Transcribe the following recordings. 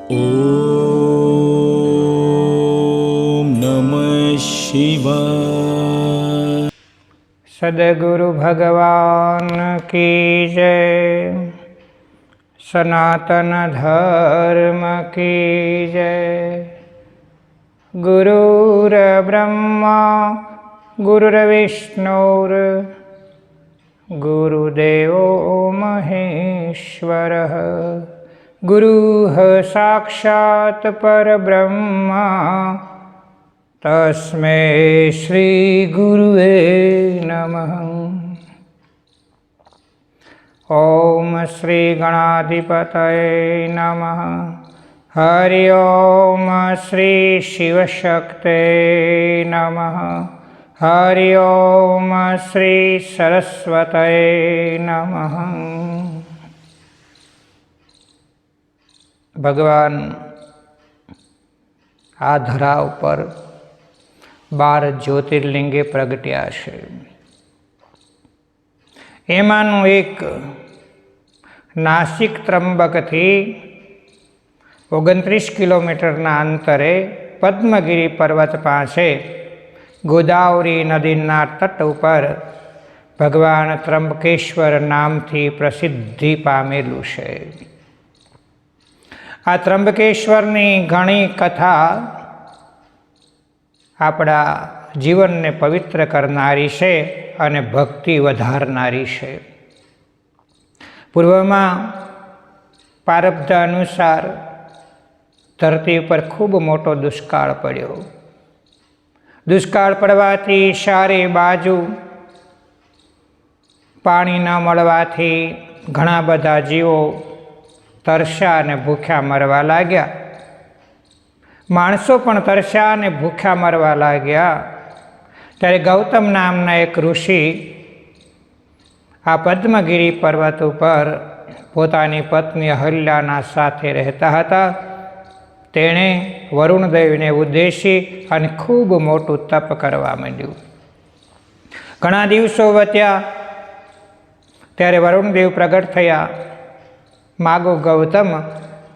ओम नमः शिवाय। सद्गुरु भगवान की जय। सनातन धर्म की जय। गुरुर्ब्रह्मा गुरुर्विष्णुर् गुरुदेवो महेश्वरः। गुरुः साक्षात् परब्रह्म तस्मै श्री गुरुवे नमः। ओम श्री गणाधिपतये नमः। हरि ओम श्री शिवशक्ते नमः। हरि ओम श्री सरस्वतये नमः। भगवान आ धराव पर 12 ज्योतिर्लिंगे प्रगट्या छे। एमानुं एक नासिक त्र्यंबकथी 29 किलोमीटरना अंतरे पद्मगिरी पर्वत पासे गोदावरी नदीना तट पर भगवान त्र्यंबकेश्वर नामथी प्रसिद्धि पामेलुं छे। आ त्र्यंबकेश्वरनी घणी कथा आपड़ा जीवन ने पवित्र करनारी छे अने भक्ति वधारनारी छे। पूर्व में प्रारब्ध अनुसार धरती पर खूब मोटो दुष्काळ पड्यो। दुष्काळ पड़वाथी चारे बाजू पाणी न मळवाथी घणा बधा जीवो तरस्या अने भूख्या मरवा लाग्या। माणसो पण तरस्या अने भूख्या मरवा लाग्या। त्यारे गौतम नामना एक ऋषि आ पद्मगिरी पर्वत पर पोतानी पत्नी अहल्याना साथे रहता हता। तेणे वरुणदेवने उद्देशी अने खूब मोटुं तप करवा मांड्युं। घणा दिवसो वत्या त्यारे वरुणदेव प्रगट थया। मागो गौतम,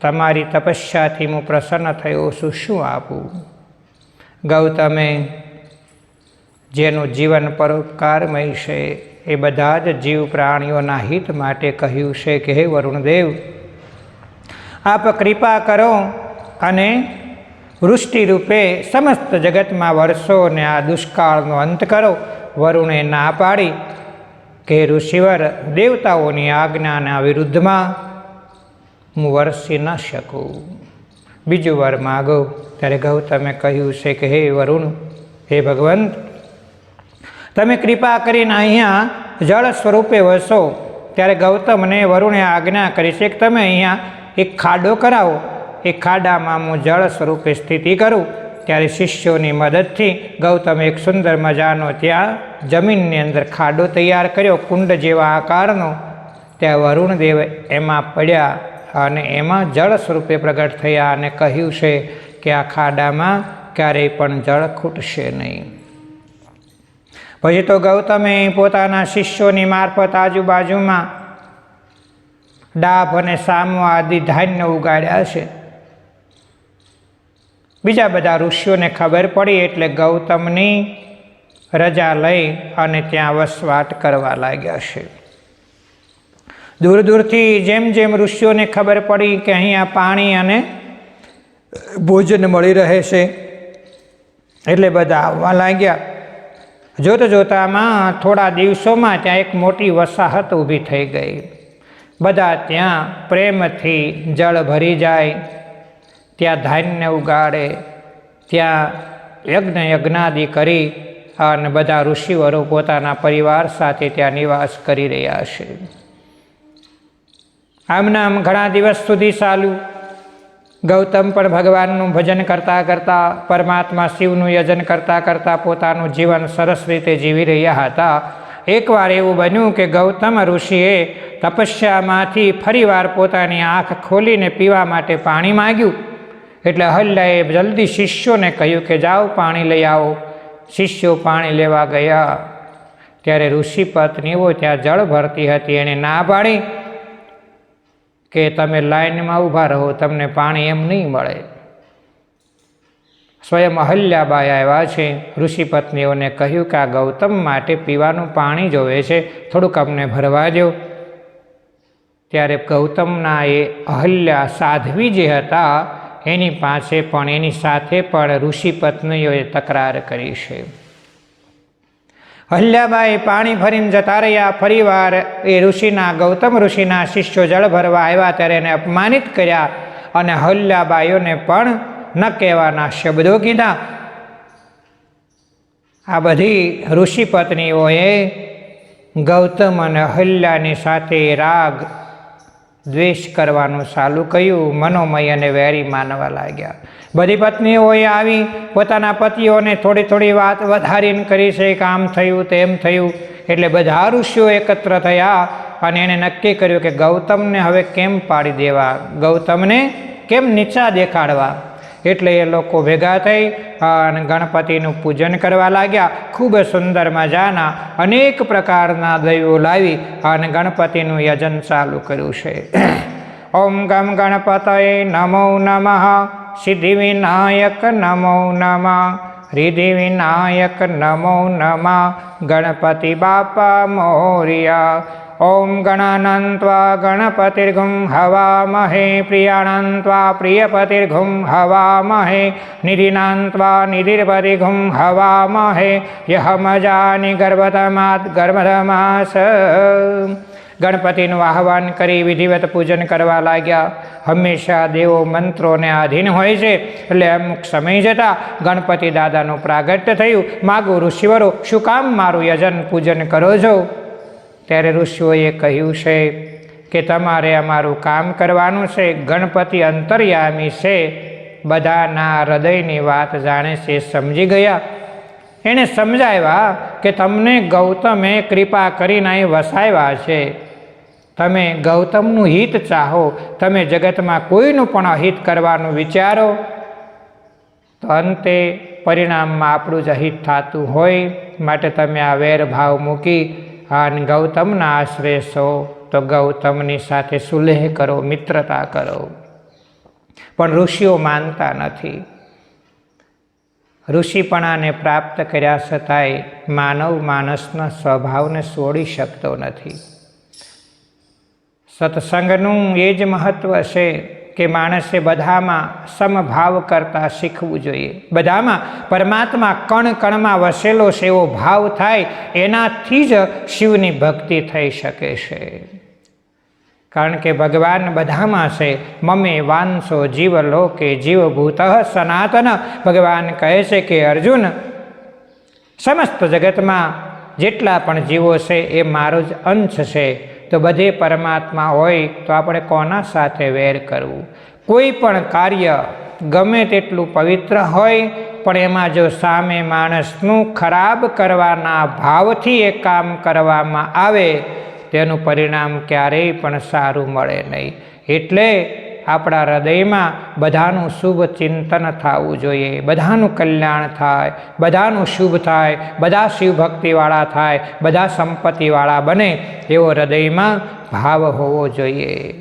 तमारी तपस्याथी हूँ प्रसन्न थयो छुं, शुं आपूं? गौतमे जेनुं जीवन परोपकारमय छे ए बधा ज जीव प्राणीओना हित माटे कह्युं छे के हे वरुणदेव, आप कृपा करो अने वृष्टि रूपे समस्त जगत में वर्षो ने आ दुष्काळनो अंत करो। वरुणे ना पाड़ी के ऋषिवर देवताओनी आज्ञाना विरुद्ध में हूँ वरसी न शकूँ। बीजू वर मागो। त्यारे गौतमे कह्युं छे के हे वरुण, हे भगवंत, तमे कृपा करीने अहींया जल स्वरूपे वसो। त्यारे गौतमने वरुणे आज्ञा करी छे के तमे अहींया एक खाडो करावो। एक खाडामां हूँ जल स्वरूपे स्थिति करूँ। त्यारे शिष्योनी मददथी गौतम एक सुंदर मजानो त्यां जमीननी अंदर खाडो तैयार कर्यो, कुंड जेवा आकारनो। त्या वरुणदेव एमां पड्या अने एमां जल स्वरूपे प्रगट थया अने कह्युं छे के आ खाडामां क्यारेय पण जल खूटशे नहीं। पछी तो गौतमे पोताना शिष्योनी मार्फत आजुबाजुमां डाभ अने सामो आदि धान्य उगाड्या छे। बीजा बधा ऋषिओने खबर पड़ी एटले गौतमनी रजा लई अने त्यां वसवाट करवा लाग्या छे। दूर दूरथी जेम जेम ऋषिओने खबर पड़ी के अहींया पाणी अने भोजन मळी रहे छे एटले बधा आववा लाग्या। जोत जोतामां थोड़ा दिवसोमां त्यां एक मोटी वसाहत ऊभी थई गई। बधा त्यां प्रेमथी जल भरी जाय, त्यां धान्य उगाड़े, त्यां यज्ञ यज्ञादि करी अने बधा ऋषिवरो पोताना परिवार साथे त्यां निवास करी रह्या छे। आमने आम घणा दिवस सुधी चाल्युं। गौतम पण भगवाननुं भजन करता करता, परमात्मा शिवनुं यजन करता करता पोतानुं जीवन सरस रीते जीवी रह्या हता। एक वार एवुं बन्युं के गौतम ऋषिए तपस्यामांथी फरीवार पोतानी आँख खोलीने पीवा माटे पाणी मांग्युं। एटले अहल्याए जल्दी शिष्योने कह्युं के जाओ पाणी लई आवो। शिष्यो पाणी लेवा गया त्यारे ऋषि पत्नीओ त्यां जळ भरती हती एणे ना पाडी કે તમે લાઈનમાં ઊભા રહો, તમને પાણી એમ નહીં મળે. સ્વયં અહલ્યાબાઈ આવ્યા છે, ઋષિ પત્નીઓને કહ્યું કે આ ગૌતમ માટે પીવાનું પાણી જોવે છે, થોડુંક અમને ભરવા દો. ત્યારે ગૌતમના એ અહલ્યા સાધ્વી જે હતા એની પાસે પણ એની સાથે પણ ઋષિ પત્નીઓએ તકરાર કરી છે. અહલ્યાબાઈ પાણી ભરીને જતા રહ્યા. ફરીવાર એ ઋષિના ગૌતમ ઋષિના શિષ્યો જળ ભરવા આવ્યા ત્યારે એને અપમાનિત કર્યા અને અહલ્યાબાઈઓને પણ ન કહેવાના શબ્દો કીધા. આ બધી ઋષિ પત્નીઓએ ગૌતમ અને અહલ્યાની સાથે રાગ દ્વેષ કરવાનું ચાલુ કર્યું. મનોમય અને વેરી માનવા લાગ્યા. બધી પત્નીઓએ આવી પોતાના પતિઓને થોડી થોડી વાત વધારીને કરી છે કે આમ થયું તેમ થયું. એટલે બધા ઋષિઓ એકત્ર થયા અને એણે નક્કી કર્યું કે ગૌતમને હવે કેમ પાડી દેવા, ગૌતમને કેમ નીચા દેખાડવા. એટલે એ લોકો ભેગા થઈ અને ગણપતિનું પૂજન કરવા લાગ્યા. ખૂબ સુંદર મજાના અનેક પ્રકારના દૈવો લાવી અને ગણપતિનું યજન ચાલુ કર્યું છે. ઓમ ગમ ગણપતયે નમો નમઃ, સિદ્ધિ વિનાયક નમો નમઃ, રિદ્ધિ વિનાયક નમો નમઃ, ગણપતિ બાપા મોરિયા. ઓમ ગણાનંત્વા ગણપતિર્ઘું હવામહે, પ્રિયાનંત્વા પ્રિયપતિર્ઘું હવામહે, નિધિનાંત્વા નિધિર્પતિઘું હવામહે, યહમજાની ગર્ભધમાત ગર્ભધમાસ. ગણપતિનું આહવાન કરી વિધિવત પૂજન કરવા લાગ્યા. હંમેશા દેવો મંત્રોને આધીન હોય છે, એટલે અમુક સમય જતાં ગણપતિ દાદાનું પ્રાગટ્ય થયું. માગો ઋષિવરો, શું કામ મારું યજન પૂજન કરો છો? ત્યારે ઋષિઓએ કહ્યું છે કે તમારે અમારું કામ કરવાનું છે. ગણપતિ અંતર્યામી છે, બધાના હૃદયની વાત જાણે છે, સમજી ગયા. એણે સમજાવ્યા કે તમને ગૌતમે કૃપા કરીને અહીં વસાવ્યા છે, તમે ગૌતમનું હિત ચાહો, તમે જગતમાં કોઈનું પણ અહિત કરવાનું વિચારો તો અંતે પરિણામમાં આપણું જ અહિત થતું હોય. માટે તમે આ વેરભાવ મૂકી અને ગૌતમના આશ્રય છો તો ગૌતમની સાથે સુલેહ કરો, મિત્રતા કરો. પણ ઋષિઓ માનતા નથી. ઋષિપણાને પ્રાપ્ત કર્યા છતાંય માનવ માણસના સ્વભાવને છોડી શકતો નથી. સત્સંગનું એ જ મહત્વ છે કે માણસે બધામાં સમભાવ કરતા શીખવું જોઈએ. બધામાં પરમાત્મા કણ કણમાં વસેલો છે એવો ભાવ થાય, એનાથી જ શિવની ભક્તિ થઈ શકે છે. કારણ કે ભગવાન બધામાં છે. મમે વાંસો જીવ લોકે જીવભૂત સનાતન. ભગવાન કહે છે કે અર્જુન, સમસ્ત જગતમાં જેટલા પણ જીવો છે એ મારો જ અંશ છે. તો બધે પરમાત્મા હોય તો આપણે કોના સાથે વેર કરવું? કોઈ પણ કાર્ય ગમે તેટલું પવિત્ર હોય પણ એમાં જો સામે માણસનું ખરાબ કરવાના ભાવથી એ કામ કરવામાં આવે તેનું પરિણામ ક્યારેય પણ સારું મળે નહીં. એટલે આપણા હૃદયમાં બધાનું શુભ ચિંતન થવું જોઈએ, બધાનું કલ્યાણ થાય, બધાનું શુભ થાય, બધા શિવભક્તિવાળા થાય, બધા સંપત્તિવાળા બને એવો હૃદયમાં ભાવ હોવો જોઈએ.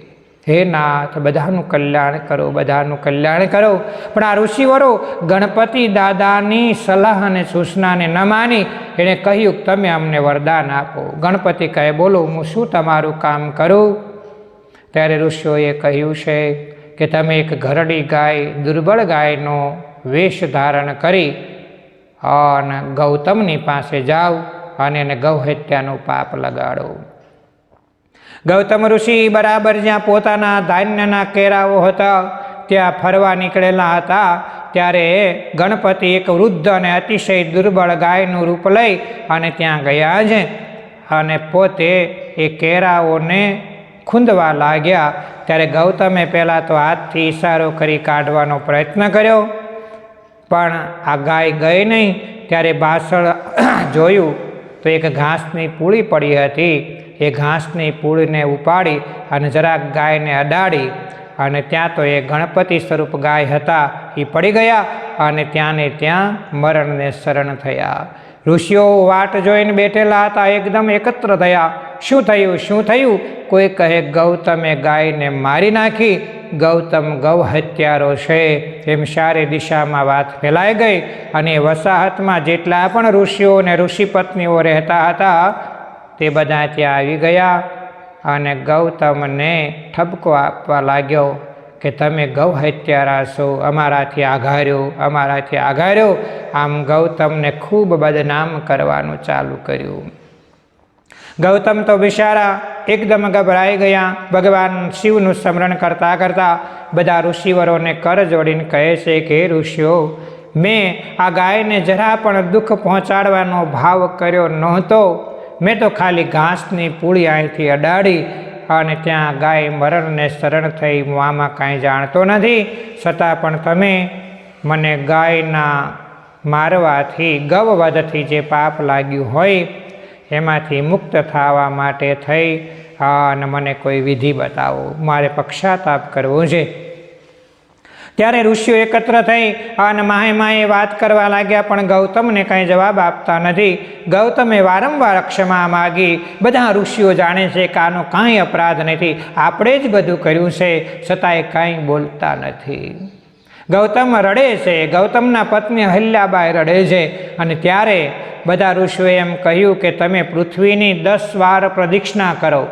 હે નાથ, બધાનું કલ્યાણ કરો, બધાનું કલ્યાણ કરો. પણ આ ઋષિવરો ગણપતિ દાદાની સલાહ અને સૂચનાને ન માની એણે કહ્યું તમે અમને વરદાન આપો. ગણપતિ કહે બોલો, હું શું તમારું કામ કરું? ત્યારે ઋષિઓએ કહ્યું છે કે તમે એક ઘરડી ગાય, દુર્બળ ગાયનો વેશ ધારણ કરી અને ગૌતમની પાસે જાઓ અને એને ગૌહત્યાનું પાપ લગાડો. ગૌતમ ઋષિ બરાબર જ્યાં પોતાના ધાન્યના કેરાઓ હતા ત્યાં ફરવા નીકળેલા હતા ત્યારે ગણપતિ એક વૃદ્ધ અને અતિશય દુર્બળ ગાયનું રૂપ લઈ અને ત્યાં ગયા છે અને પોતે એ કેરાઓને ખૂંદવા લાગ્યા. ત્યારે ગૌતમે પહેલાં તો હાથથી ઈશારો કરી કાઢવાનો પ્રયત્ન કર્યો, પણ આ ગાય ગઈ નહીં. ત્યારે પાછળ જોયું તો એક ઘાસની પૂળી પડી હતી. એ ઘાસની પૂળીને ઉપાડી અને જરાક ગાયને અડાડી અને ત્યાં તો એ ગણપતિ સ્વરૂપ ગાય હતા એ પડી ગયા અને ત્યાંને ત્યાં મરણને શરણ થયા. ઋષિઓ વાટ જોઈને બેઠેલા હતા, એકદમ એકત્ર થયા શું થયું શું થયું? કોઈ કહે ગૌતમે ગાયને મારી નાખી, ગૌતમ ગૌ હત્યારો છે. એમ ચારે દિશામાં વાત ફેલાઈ ગઈ અને વસાહતમાં જેટલા પણ ઋષિઓ અને ઋષિપત્નીઓ રહેતા હતા તે બધા ત્યાં આવી ગયા અને ગૌતમને ઠપકો આપવા લાગ્યો કે તમે ગૌ હત્યારા છો, અમારાથી આઘાર્યો, અમારાથી આઘાર્યો. આમ ગૌતમને ખૂબ બદનામ કરવાનું ચાલુ કર્યું. ગૌતમ તો બિચારા એકદમ ગભરાઈ ગયા. ભગવાન શિવનું સ્મરણ કરતા કરતા બધા ઋષિવરોને કર જોડીને કહે છે કે હે ઋષિઓ, મેં આ ગાયને જરા પણ દુઃખ પહોંચાડવાનો ભાવ કર્યો નહોતો. મેં તો ખાલી ઘાસની પૂળી અહીંથી અડાડી અને ત્યાં ગાય મરણને શરણ થઈ. હું આમાં કાંઈ જાણતો નથી, છતાં પણ તમે મને ગાયના મારવાથી ગૌવધથી જે પાપ લાગ્યું હોય એમાંથી મુક્ત થવા માટે થઈ અને મને કોઈ વિધિ બતાવો, મારે પક્ષાતાપ કરવો છે. ત્યારે ઋષિઓ એકત્ર થઈ અને માહે વાત કરવા લાગ્યા, પણ ગૌતમને કંઈ જવાબ આપતા નથી. ગૌતમે વારંવાર ક્ષમા માગી. બધા ઋષિઓ જાણે છે કે આનો કાંઈ અપરાધ નથી, આપણે જ બધું કર્યું છે, છતાંય કાંઈ બોલતા નથી. ગૌતમ રડે છે, ગૌતમના પત્ની અહલ્યાબાઈ રડે છે. અને ત્યારે બધા ઋષિઓએ એમ કહ્યું કે તમે પૃથ્વીની 10 વાર પ્રદક્ષિણા કરો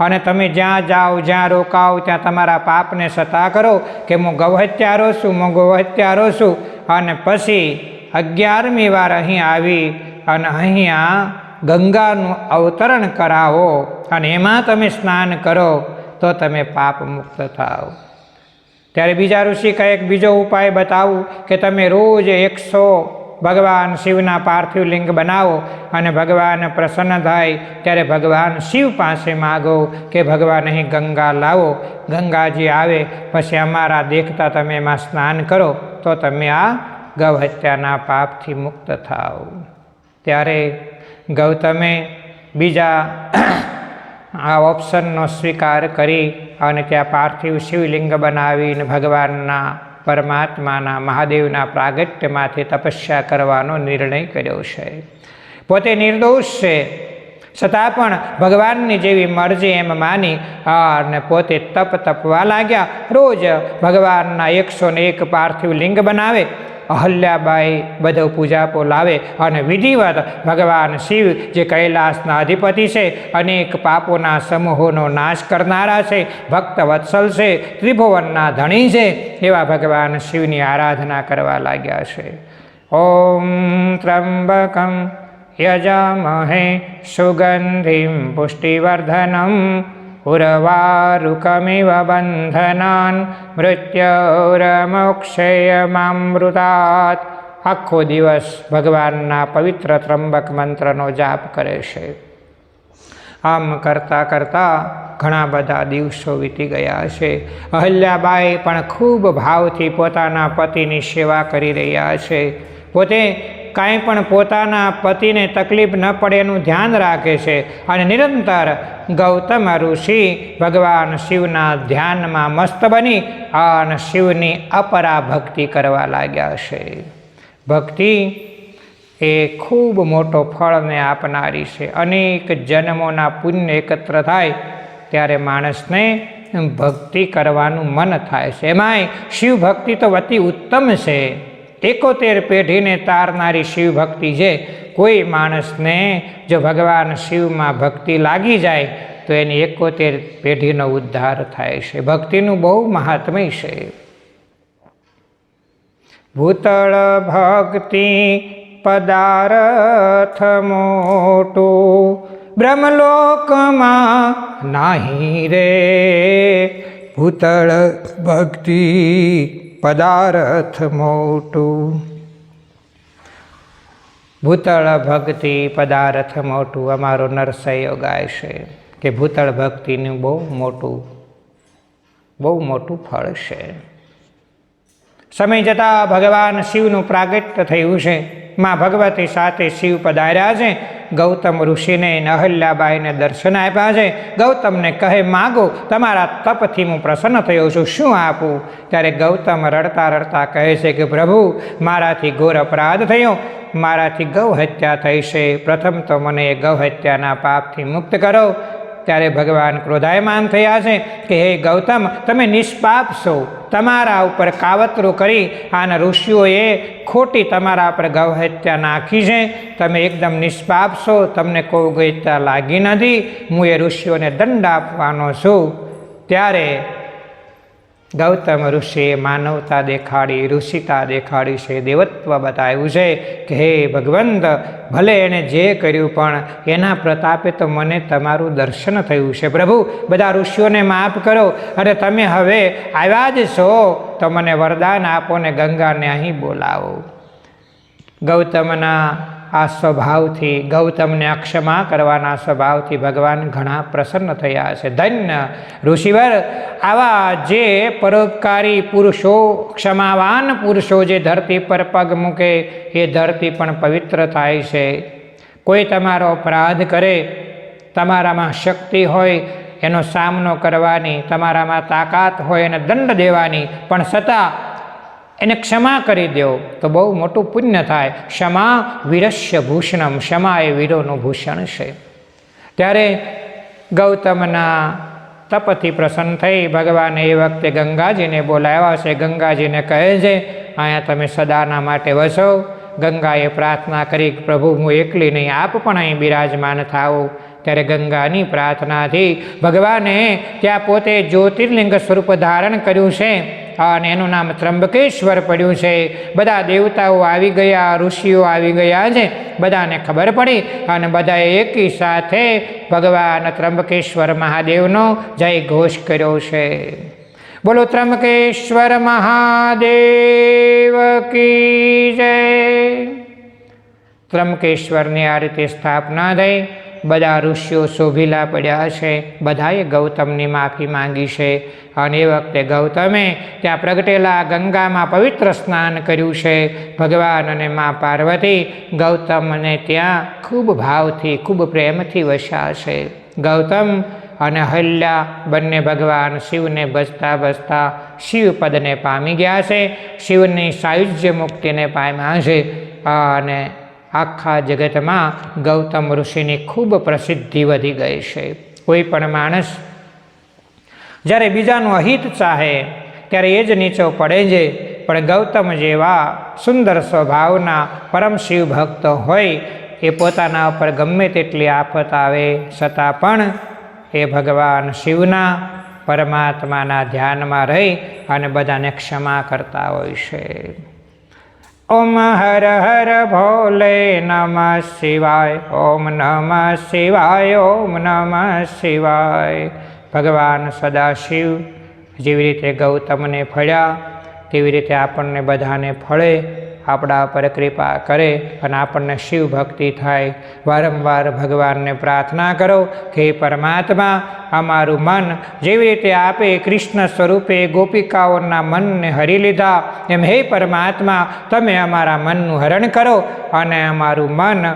અને તમે જ્યાં જાઓ જ્યાં રોકાઓ ત્યાં તમારા પાપને સતા કરો કે હું ગૌહત્યારો છું, હું ગૌહત્યારો છું. અને પછી 11મી વાર અહીં આવી અને અહીંયા ગંગાનું અવતરણ કરાવો અને એમાં તમે સ્નાન કરો તો તમે પાપ મુક્ત થાઓ. ત્યારે બીજા ઋષિ કહે એક બીજો ઉપાય બતાવું કે તમે રોજ 100 ભગવાન શિવના પાર્થિવ લિંગ બનાવો અને ભગવાન પ્રસન્ન થાય ત્યારે ભગવાન શિવ પાસે માગો કે ભગવાન અહીં ગંગા લાવો. ગંગાજી આવે પછી અમારા દેખતા તમે એમાં સ્નાન કરો તો તમે આ ગૌહત્યાના પાપથી મુક્ત થાઓ. ત્યારે ગૌતમે બીજા આ ઓપ્શનનો સ્વીકાર કરી અને ત્યાં પાર્થિવ શિવલિંગ બનાવીને ભગવાનના પરમાત્માના મહાદેવના પ્રાગટ્યમાંથી તપસ્યા કરવાનો નિર્ણય કર્યો છે. પોતે નિર્દોષ છે છતાં પણ ભગવાનની જેવી મરજી એમ માની અને પોતે તપવા લાગ્યા. રોજ ભગવાનના 101 પાર્થિવ લિંગ બનાવે. અહલ્યાબાઈ બધો પૂજાપો લાવે અને વિધિવત ભગવાન શિવ જે કૈલાસના અધિપતિ છે, અનેક પાપોના સમૂહોનો નાશ કરનારા છે, ભક્ત વત્સલ છે, ત્રિભુવનના ધણી છે, એવા ભગવાન શિવની આરાધના કરવા લાગ્યા છે. ઓમ ત્રંબકમ યજામહે સુગંધિમ પુષ્ટિવર્ધનમ ઉર્વારુકમિવ બંધનાન મૃત્યોર્મોક્ષેયમામૃતાત. આખો દિવસ ભગવાનના પવિત્ર ત્રંબક મંત્રનો જાપ કરે છે. આમ કરતાં કરતાં ઘણા બધા દિવસો વીતી ગયા છે. અહલ્યાબાઈ પણ ખૂબ ભાવથી પોતાના પતિની સેવા કરી રહ્યા છે. પોતે કાંઈ પણ પોતાના પતિને તકલીફ ન પડે એનું ધ્યાન રાખે છે અને નિરંતર ગૌતમ ઋષિ ભગવાન શિવના ધ્યાનમાં મસ્ત બની અને શિવની અપરા ભક્તિ કરવા લાગ્યા છે. ભક્તિ એ ખૂબ મોટો ફળને આપનારી છે. અનેક જન્મોના પુણ્ય એકત્ર થાય ત્યારે માણસને ભક્તિ કરવાનું મન થાય છે. એમાંય શિવ ભક્તિ તો અતિ ઉત્તમ છે. 71 પેઢીને તારનારી શિવ ભક્તિ છે. કોઈ માણસને જો ભગવાન શિવમાં ભક્તિ લાગી જાય તો એની 71 પેઢીનો ઉદ્ધાર થાય છે. ભક્તિનું બહુ મહાત્મ્ય છે. ભૂતળ ભક્તિ પદાર્થ મોટું બ્રહ્મલોકમાં નાહી રે. ભૂતળ ભક્તિ પદાર્થ મોટું. ભૂતળ ભક્તિ પદાર્થ મોટું. અમારો નરસૈયો ગાય છે કે ભૂતળ ભક્તિનું બહુ મોટું ફળ છે. સમય જતાં ભગવાન શિવનું પ્રાગટ્ય થયું છે. માં ભગવતી સાથે શિવ પધાર્યા છે ગૌતમ ઋષિને અહલ્યાબાઈને દર્શન આપ્યા છે. ગૌતમને કહે, માગો, તમારા તપથી હું પ્રસન્ન થયો છું, શું આપું? ત્યારે ગૌતમ રડતા રડતા કહે છે કે પ્રભુ, મારાથી ઘોર અપરાધ થયો, મારાથી ગૌ હત્યા થઈ છે. પ્રથમ તો મને એ ગૌ હત્યાના પાપથી મુક્ત કરો. ત્યારે ભગવાન ક્રોધાયમાન થયા છે કે હે ગૌતમ, તમે નિષ્પાપ છો, તમારા ઉપર કાવતરું કરી આના ઋષિઓએ ખોટી તમારા પર ગૌ હત્યા નાખી છે. તમે એકદમ નિષ્પાપ છો, તમને કોઈ ગૌહત્યા લાગી નથી, હું એ ઋષિઓને દંડ આપવાનો છું. ત્યારે ગૌતમ ઋષિએ માનવતા દેખાડી, ઋષિતા દેખાડી છે, દેવત્વ બતાવ્યું છે કે હે ભગવંત, ભલે એણે જે કર્યું પણ એના પ્રતાપે તો મને તમારું દર્શન થયું છે. પ્રભુ, બધા ઋષિઓને માફ કરો, અને તમે હવે આવ્યા જ છો તો મને વરદાન આપો ને ગંગાને અહીં બોલાવો. ગૌતમના આ સ્વભાવથી, ગૌતમને અક્ષમા કરવાના સ્વભાવથી ભગવાન ઘણા પ્રસન્ન થયા છે. ધન્ય ઋષિવર, આવા જે પરોપકારી પુરુષો, ક્ષમાવાન પુરુષો જે ધરતી પર પગ મૂકે એ ધરતી પણ પવિત્ર થાય છે. કોઈ તમારો અપરાધ કરે, તમારામાં શક્તિ હોય એનો સામનો કરવાની, તમારામાં તાકાત હોય એને દંડ દેવાની, પણ છતાં એને ક્ષમા કરી દો તો બહુ મોટું પુણ્ય થાય. ક્ષમા વીરસ્ય ભૂષણમ, ક્ષમા એ વીરોનું ભૂષણ છે. ત્યારે ગૌતમના તપથી પ્રસન્ન થઈ ભગવાને એ વખતે ગંગાજીને બોલાવ્યા છે. ગંગાજીને કહે છે, અહીંયા તમે સદાના માટે વસો. ગંગાએ પ્રાર્થના કરી, પ્રભુ, હું એકલી નહીં, આપ પણ અહીં બિરાજમાન થાઓ. ત્યારે ગંગાની પ્રાર્થનાથી ભગવાને ત્યાં પોતે જ્યોતિર્લિંગ સ્વરૂપ ધારણ કર્યું છે અને એનું નામ ત્રંબકેશ્વર પડ્યું છે. બધા દેવતાઓ આવી ગયા, ઋષિઓ આવી ગયા છે, બધાને ખબર પડી અને બધાએ એકી સાથે ભગવાન ત્રંબકેશ્વર મહાદેવનો જય ઘોષ કર્યો છે. બોલો ત્રંબકેશ્વર મહાદેવ કી જય. ત્રંબકેશ્વરની આ રીતે સ્થાપના થઈ. બધા ઋષિઓ શોભીલા પડ્યા છે, બધાએ ગૌતમની માફી માંગી છે. અને એ વખતે ગૌતમે ત્યાં પ્રગટેલા ગંગામાં પવિત્ર સ્નાન કર્યું છે. ભગવાન અને મા પાર્વતી ગૌતમને ત્યાં ખૂબ ભાવથી, ખૂબ પ્રેમથી વસ્યા છે. ગૌતમ અને અહલ્યા બંને ભગવાન શિવને ભજતા ભજતા શિવપદને પામી ગયા છે. શિવની સાયુજ્ય મુક્તિને પામ્યા છે. અને આખા જગતમાં ગૌતમ ઋષિની ખૂબ પ્રસિદ્ધિ વધી ગઈ છે. કોઈ પણ માણસ જ્યારે બીજાનું અહિત ચાહે ત્યારે એ જ નીચો પડે છે. પણ ગૌતમ જેવા સુંદર સ્વભાવના પરમ શિવ ભક્ત હોય એ પોતાના ઉપર ગમે તેટલી આફત આવે છતાં પણ એ ભગવાન શિવના, પરમાત્માના ધ્યાનમાં રહી અને બધાને ક્ષમા કરતા હોય છે. ઓમ હર હર ભોલે નમઃ શિવાય, ઓમ નમઃ શિવાય, ઓમ નમઃ શિવાય. ભગવાન સદાશિવ જેવી રીતે ગૌતમને ફળ્યા તેવી રીતે આપણને બધાને ફળે, આપણા પર કૃપા કરે અને આપણને શિવ ભક્તિ થાય. વારંવાર ભગવાનને પ્રાર્થના કરો કે પરમાત્મા, અમારું મન જેવી રીતે આપે કૃષ્ણ સ્વરૂપે ગોપિકાઓના મનને હરી લીધા, એમ હે પરમાત્મા, તમે અમારા મનનું હરણ કરો અને અમારું મન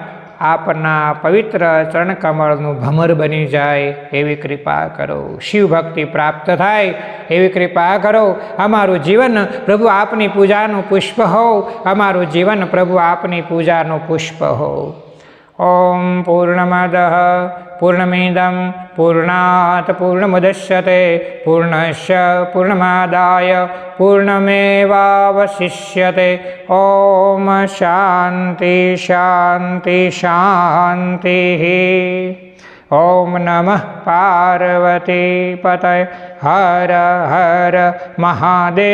આપના પવિત્ર ચરણકમળનું ભમર બની જાય એવી કૃપા કરો. શિવ ભક્તિ પ્રાપ્ત થાય એવી કૃપા કરો. અમારું જીવન પ્રભુ આપની પૂજાનું પુષ્પ હો, અમારું જીવન પ્રભુ આપની પૂજાનું પુષ્પ હો. ઓમ પૂર્ણમદ પૂર્ણમિદં પૂર્ણાત પૂર્ણમુદચ્યતે પૂર્ણસ્ય પૂર્ણમાદાય પૂર્ણમેવાવશિષ્યતે. ઓમ શાંતિ શાંતિ શાંતિ. ઓમ નમઃ પાર્વતી પતય. હર હર મહાદેવ.